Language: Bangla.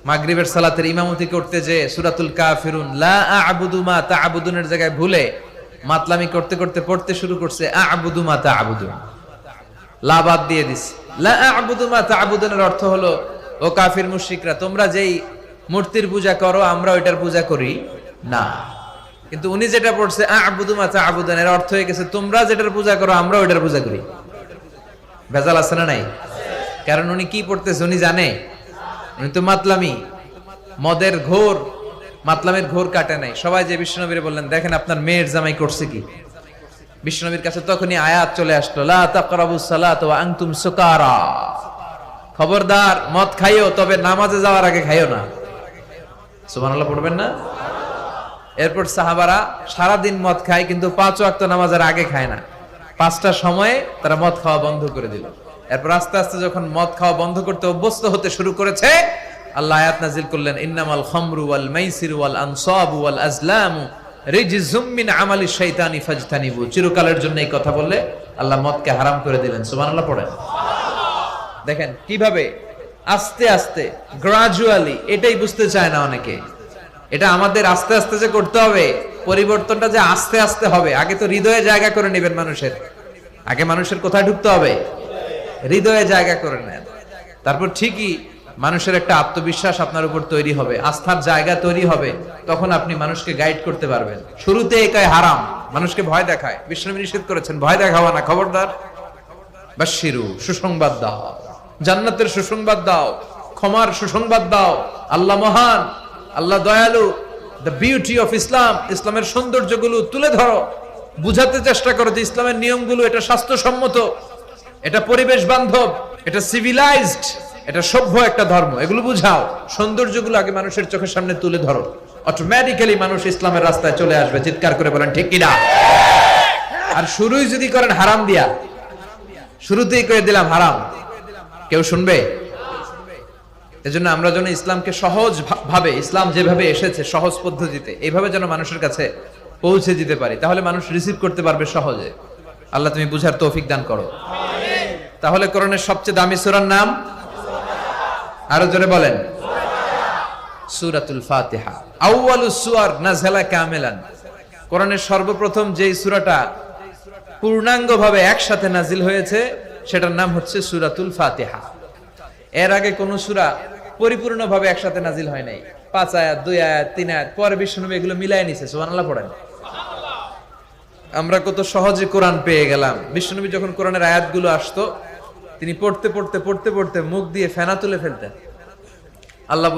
মাগরিবের সালাতের ইমামতি করতে যে সূরাতুল কাফিরুন লা আ'বুদু মা তা'বুদুনের জায়গায় ভুলে মাতলামি করতে করতে পড়তে শুরু করছে আ'বুদু মা তা'বুদুন, লা বাদ দিয়ে দিছে। লা আ'বুদু মা তা'বুদুনের অর্থ হলো, ও কাফির মুশরিকরা, তোমরা যেই মূর্তির পূজা করো আমরা ওইটার পূজা করি না। কিন্তু উনি যেটা পড়ছে আ'বুদু মা তা'বুদুন, এর অর্থ হয়ে গেছে তোমরা যেটার পূজা করো আমরা ওইটার পূজা করি। ভেজাল আছে না নাই? কারণ উনি কি পড়তেছে উনি জানে? উনি তো মাতলামি, মদের ঘোর, মাতলামের ঘোর কাটে নাই। সবাই যে বিশ্বনবীরে বললেন দেখেন আপনার মেয়ের জামাই করছে কি, বিশ্বনবীর কাছে তখনই আয়াত চলে আসলো, লা তাকরাবুস সালাত ওয়া আনতুম সুকারা, খবরদার মদ খাইও তবে নামাজে যাওয়ার আগে খাইও না। সুবহানাল্লাহ পড়বেন না? এরপর সাহাবারা সারা দিন মদ খায় কিন্তু 5 ওয়াক্ত নামাজের আগে খায় না। 5টার সময়ে তারা মদ খাওয়া বন্ধ করে দিল। এরপর আস্তে আস্তে যখন মদ খাওয়া বন্ধ করতে অভ্যস্ত হতে শুরু করেছে, আল্লাহ আয়াত নাযিল করলেন, ইন্নামাল খামরু ওয়াল মাইসিরু ওয়াল আনসাবু ওয়াল আজলামু রিজজুম মিন আমালিশ শাইতানি ফাজতানিবু। চিরকালের জন্য এই কথা বললে আল্লাহ মদকে হারাম করে দিলেন। সুবহানাল্লাহ পড়েন। দেখেন কিভাবে আস্তে আস্তে গ্রাজুয়ালি, এটাই বুঝতে চায় না অনেকে। এটা আমাদের আস্তে আস্তে যে করতে হবে, পরিবর্তনটা যে আস্তে আস্তে হবে। আগে তো হৃদয়ে জায়গা করে নেবেন মানুষের। আগে মানুষের কোথায় ঢুকতে হবে? হৃদয়ে জায়গা করে নেন। তারপর ঠিকই মানুষের একটা আত্মবিশ্বাস আপনার উপর তৈরি হবে, আস্থার জায়গা তৈরি হবে। তখন আপনি মানুষকে গাইড করতে পারবেন। শুরুতে একাই হারাম, মানুষকে ভয় দেখায়। বিশ্বনবী নিষেধ করেছেন, ভয় দেখাবা না, খবরদার। বাশশিরু, সুসংবাদ দাও, জান্নাতের সুসংবাদ দাও, ক্ষমার সুসংবাদ দাও। আল্লাহ মহান, আল্লাহ দয়ালু। দ্য বিউটি অফ ইসলাম, ইসলামের সৌন্দর্যগুলো তুলে ধরো, বুঝাতে চেষ্টা করো যে ইসলামের নিয়মগুলো এটা স্বাস্থ্যসম্মত, এটা পরিবেশ বান্ধব, এটা সিভিলাইজড, এটা সভ্য একটা ধর্ম। এগুলো বুঝাও, সৌন্দর্যগুলো আগে মানুষের চোখের সামনে তুলে ধরো। অটোমেটিক্যালি মানুষ ইসলামের রাস্তায় চলে আসবে। চিৎকার করে বলেন ঠিক কিনা? আর শুরুই যদি করেন হারাম দিয়া, শুরুতেই করে দিলাম হারাম, কেউ শুনবে? এজন্য আমরা যেন ইসলামকে সহজ ভাবে, ইসলাম যেভাবে এসেছে সহজ পদ্ধতিতে, এইভাবে যেন মানুষের কাছে পৌঁছে দিতে পারি, তাহলে মানুষ রিসিভ করতে পারবে সহজে। আল্লাহ তুমি বুঝার তৌফিক দান করো। তাহলে কোরআনের সবচেয়ে দামি সূরার নাম? আরো জোরে বলেন। সূরাতুল ফাতিহা আউয়ালুস সুওয়ার নাযালা কামিলান। কোরআনের সর্বপ্রথম যেই সূরাটা পূর্ণাঙ্গভাবে একসাথে নাজিল হয়েছে সেটার নাম হচ্ছে সূরাতুল ফাতিহা। এর আগে কোন সূরা পরিপূর্ণভাবে একসাথে নাজিল হয় নাই। 5 আয়াত, 2 আয়াত, 3 আয়াত, পরে বিশ্বনবী এগুলো মিলায় নিছে। সুবহানাল্লাহ পড়েন। আমরা কত সহজে কোরআন পেয়ে গেলাম। বিশ্বনবী যখন কোরআনের আয়াতগুলো আসতো, তিনি পড়তে পড়তে পড়তে পড়তে মুখ দিয়ে ফেনা তুলে ফেলতেন। আল্লাহ